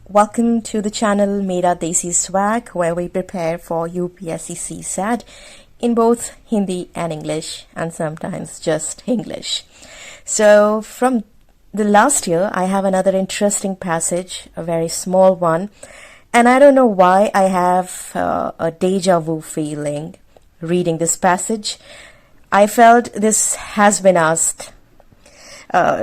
Welcome to the channel Mera Desi Swag, where we prepare for UPSC CSAT in both Hindi and English, and sometimes just English. So from the last year, I have another interesting passage, a very small one, and I don't know why I have a deja vu feeling reading this passage. I felt this has been asked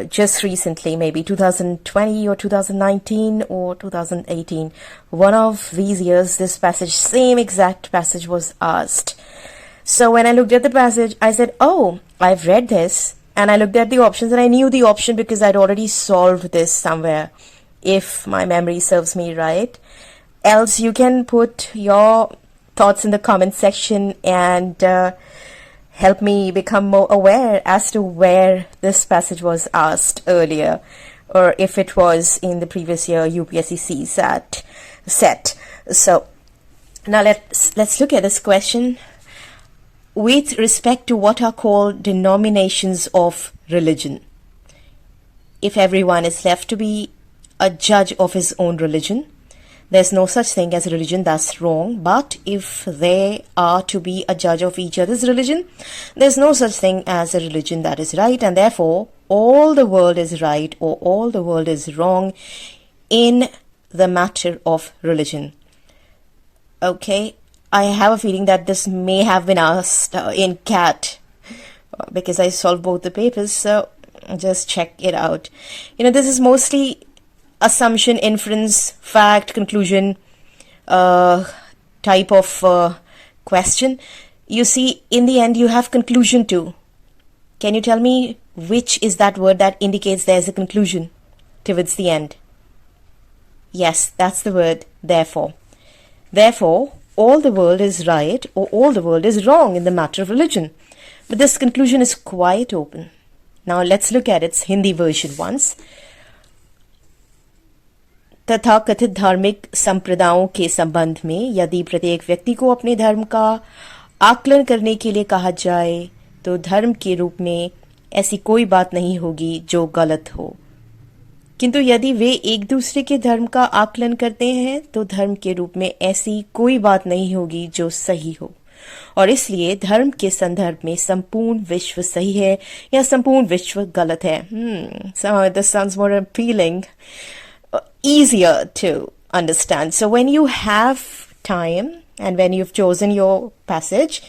just recently, maybe 2020 or 2019 or 2018. One of these years, this passage, same exact passage was asked. So when I looked at the passage, I said, oh, I've read this. And I looked at the options and I knew the option because I'd already solved this somewhere, if my memory serves me right. Else you can put your thoughts in the comment section and help me become more aware as to where this passage was asked earlier, or if it was in the previous year UPSC CSAT set. So now let's look at this question. With respect to what are called denominations of religion, if everyone is left to be a judge of his own religion, there's no such thing as a religion that's wrong. But if they are to be a judge of each other's religion, there's no such thing as a religion that is right, and therefore all the world is right or all the world is wrong in the matter of religion. Okay, I have a feeling that this may have been asked in CAT because I solved both the papers, so just check it out. This is mostly assumption, inference, fact, conclusion type of question. You see, in the end, you have conclusion too. Can you tell me which is that word that indicates there's a conclusion towards the end? Yes, that's the word therefore. Therefore, all the world is right or all the world is wrong in the matter of religion. But this conclusion is quite open. Now let's look at its Hindi version once. तथाकथित धार्मिक संप्रदायों के संबंध में यदि प्रत्येक व्यक्ति को अपने धर्म का आकलन करने के लिए कहा जाए तो धर्म के रूप में ऐसी कोई बात नहीं होगी जो गलत हो, किंतु यदि वे एक दूसरे के धर्म का आकलन करते हैं तो धर्म के रूप में ऐसी कोई बात नहीं होगी जो सही हो, और इसलिए धर्म के संदर्भ में संपूर्ण विश्व सही है या संपूर्ण विश्व गलत है. Somehow this sounds more appealing, easier to understand. So when you have time and when you've chosen your passage,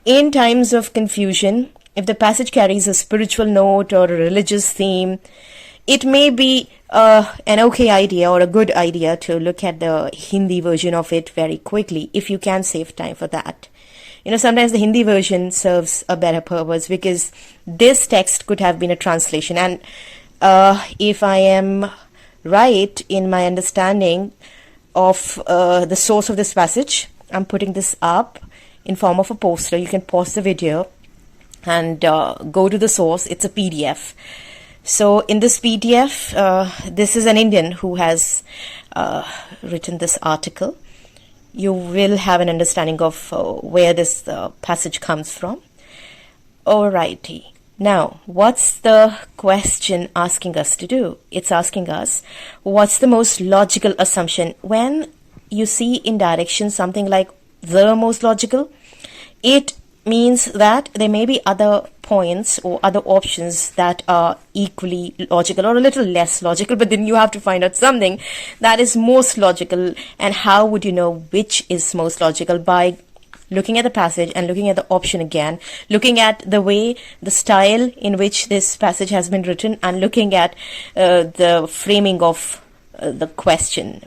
in times of confusion, if the passage carries a spiritual note or a religious theme, it may be an okay idea or a good idea to look at the Hindi version of it very quickly, if you can save time for that. Sometimes the Hindi version serves a better purpose because this text could have been a translation. And if I am right in my understanding of the source of this passage, I'm putting this up in form of a poster. You can pause the video and go to the source. It's a PDF. So in this PDF, this is an Indian who has written this article. You will have an understanding of where this passage comes from. Alrighty. Now, what's the question asking us to do? It's asking us, what's the most logical assumption? When you see in direction something like the most logical, it means that there may be other points or other options that are equally logical or a little less logical, but then you have to find out something that is most logical. And how would you know which is most logical? By looking at the passage and looking at the option again, looking at the way, the style in which this passage has been written, and looking at the framing of the question.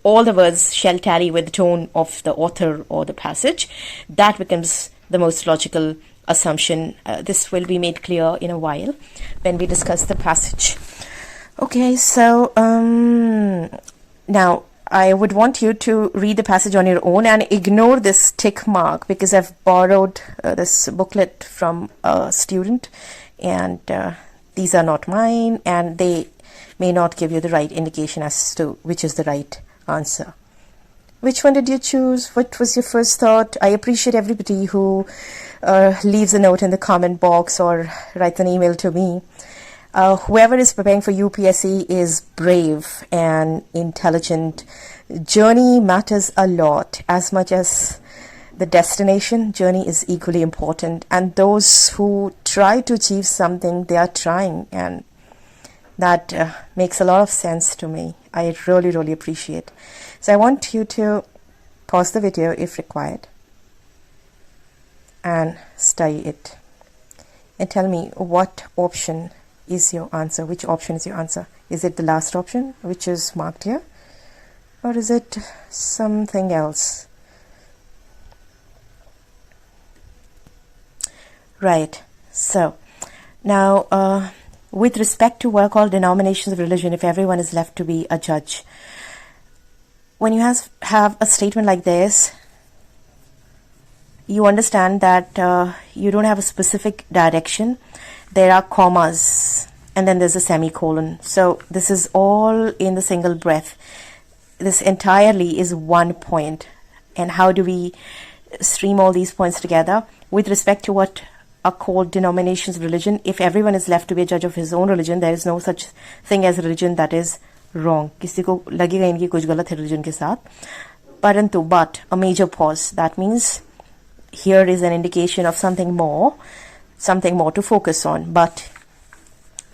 All the words shall tally with the tone of the author or the passage. That becomes the most logical assumption. This will be made clear in a while when we discuss the passage. Okay, so now I would want you to read the passage on your own and ignore this tick mark because I've borrowed this booklet from a student, and these are not mine and they may not give you the right indication as to which is the right answer. Which one did you choose? What was your first thought? I appreciate everybody who leaves a note in the comment box or writes an email to me. whoever is preparing for UPSC is brave and intelligent. Journey matters a lot as much as the destination. Journey is equally important, and those who try to achieve something, they are trying, and that makes a lot of sense to me. I really appreciate. So I want you to pause the video if required and study it and tell me what option is your answer. Which option is your answer? Is it the last option which is marked here, or is it something else? Right. So now with respect to what are called denominations of religion, if everyone is left to be a judge, when you have a statement like this, you understand that you don't have a specific direction. There are commas and then there's a semicolon. So this is all in the single breath. This entirely is one point. And how do we stream all these points together? With respect to what are called denominations of religion, if everyone is left to be a judge of his own religion, there is no such thing as religion that is wrong. किसी को लगेगा इनकी कुछ गलत है religion के साथ. परंतु, but a major pause. That means here is an indication of something more to focus on, but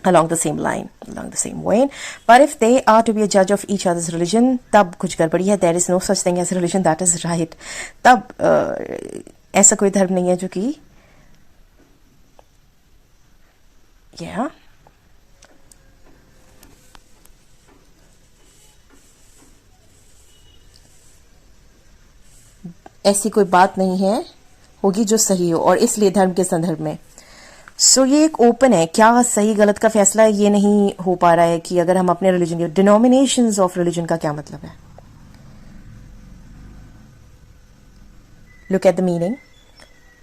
along the same line, along the same way. But if they are to be a judge of each other's religion, तब कुछ गड़बड़ी है. There is no such thing as religion that is right. तब ऐसा कोई धर्म नहीं है जो कि ऐसी कोई बात नहीं है होगी जो सही हो, और इसलिए धर्म के संदर्भ में सो ये एक ओपन है. क्या सही गलत का फैसला ये नहीं हो पा रहा है कि अगर हम अपने रिलीजन के डिनोमिनेशंस ऑफ रिलीजन का क्या मतलब है. Look at the meaning.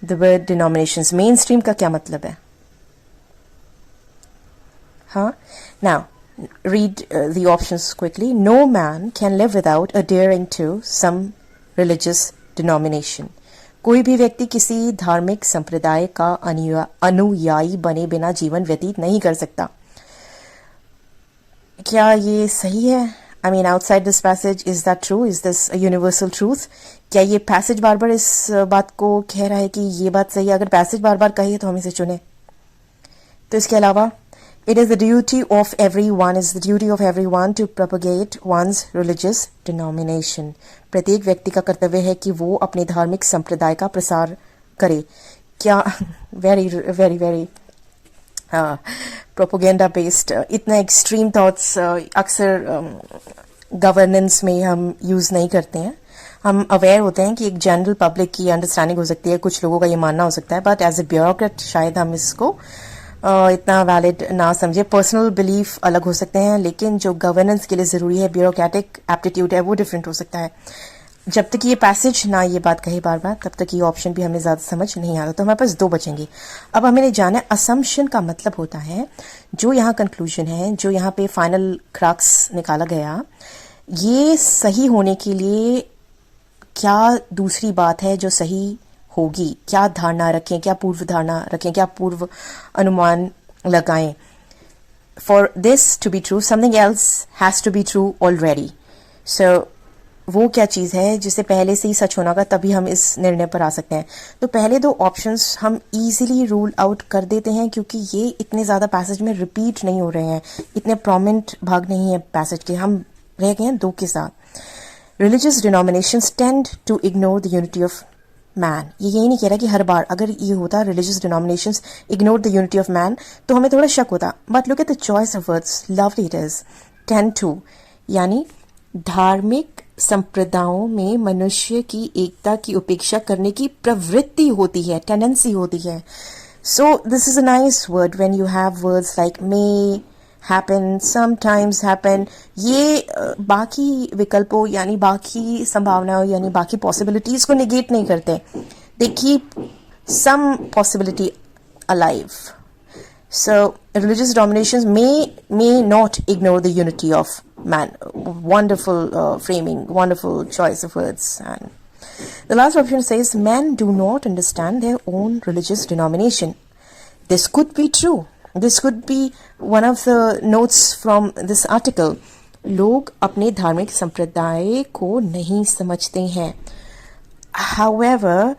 The word denominations, main stream का क्या मतलब है. Now, read the options quickly. No man can live without adhering to some religious denomination. कोई भी व्यक्ति किसी धार्मिक संप्रदाय का अनुयायी बने बिना जीवन व्यतीत नहीं कर सकता. क्या ये सही है? I mean, outside this passage, is that true? Is this a universal truth? क्या ये passage बार बार इस बात को कह रहा है कि ये बात सही है? अगर passage बार बार कही तो हम इसे चुने. तो इसके अलावा it is the duty of everyone to propagate one's religious denomination. प्रत्येक व्यक्ति का कर्तव्य है कि वो अपने धार्मिक संप्रदाय का प्रसार करे. क्या very propaganda based इतना extreme thoughts अक्सर गवर्नेंस में हम यूज नहीं करते हैं. हम अवेयर होते हैं कि एक जनरल पब्लिक की अंडरस्टैंडिंग हो सकती है, कुछ लोगों का ये मानना हो सकता है, बट एज ए ब्यूरोक्रेट शायद हम इसको इतना वैलिड ना समझे. पर्सनल बिलीफ अलग हो सकते हैं, लेकिन जो गवर्नेंस के लिए ज़रूरी है, ब्यूरोक्रेटिक एप्टीट्यूड है, वो डिफरेंट हो सकता है. जब तक ये पैसेज ना ये बात कहे बार बार, तब तक ये ऑप्शन भी हमें ज़्यादा समझ नहीं आता. तो हमारे पास दो बचेंगे. अब हमें जाना है असम्पशन का मतलब होता है जो यहाँ कंक्लूजन है, जो यहाँ पे फाइनल क्रक्स निकाला गया, ये सही होने के लिए क्या दूसरी बात है जो सही होगी. क्या धारणा रखें, क्या पूर्व धारणा रखें, क्या पूर्व अनुमान लगाएं. For this to be true something else has to be true already. So वो क्या चीज़ है जिसे पहले से ही सच होना का, तभी हम इस निर्णय पर आ सकते हैं. तो पहले दो ऑप्शंस हम इजीली रूल आउट कर देते हैं क्योंकि ये इतने ज़्यादा पैसेज में रिपीट नहीं हो रहे हैं, इतने प्रोमिनेंट भाग नहीं है पैसेज के. हम रह गए हैं दो के साथ. Religious denominations tend to ignore the unity of man. ये यही नहीं कह रहा कि हर बार अगर ये होता religious denominations ignore the unity of man तो हमें थोड़ा शक होता. But look at the choice of words, lovely it is. Tend to यानी धार्मिक संप्रदायों में मनुष्य की एकता की उपेक्षा करने की प्रवृत्ति होती है, टेंडेंसी होती है. So this is a nice word when you have words like may, happen, sometimes happen. ये बाकी विकल्पों यानी बाकी संभावनाओं यानी बाकी possibilities को negate नहीं करते. They keep some possibility alive. So religious denominations may not ignore the unity of man. Wonderful framing, wonderful choice of words. And the last option says men do not understand their own religious denomination. This could be true. This could be one of the notes from this article. लोग अपने धार्मिक संप्रदाय को नहीं समझते हैं. However,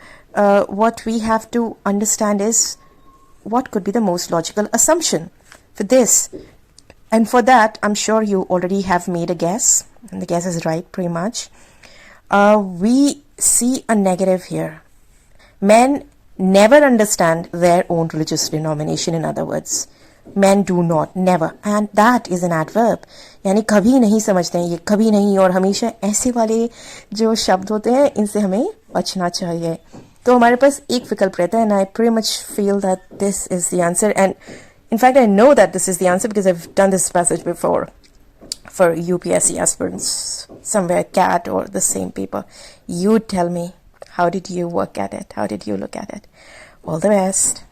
what we have to understand is what could be the most logical assumption for this. And for that, I'm sure you already have made a guess, and the guess is right pretty much. We see a negative here. Men never understand their own religious denomination, in other words. Men do not, never. And that is an adverb. यानी कभी नहीं समझते हैं, ये कभी नहीं और हमेशा ऐसे वाले जो शब्द होते हैं इनसे हमें बचना चाहिए. तो हमारे पास एक विकल्प रहता है, and I pretty much feel that this is the answer. And in fact, I know that this is the answer because I've done this passage before for UPSC aspirants, somewhere CAT or the same paper. You tell me, how did you work at it? How did you look at it? All the best.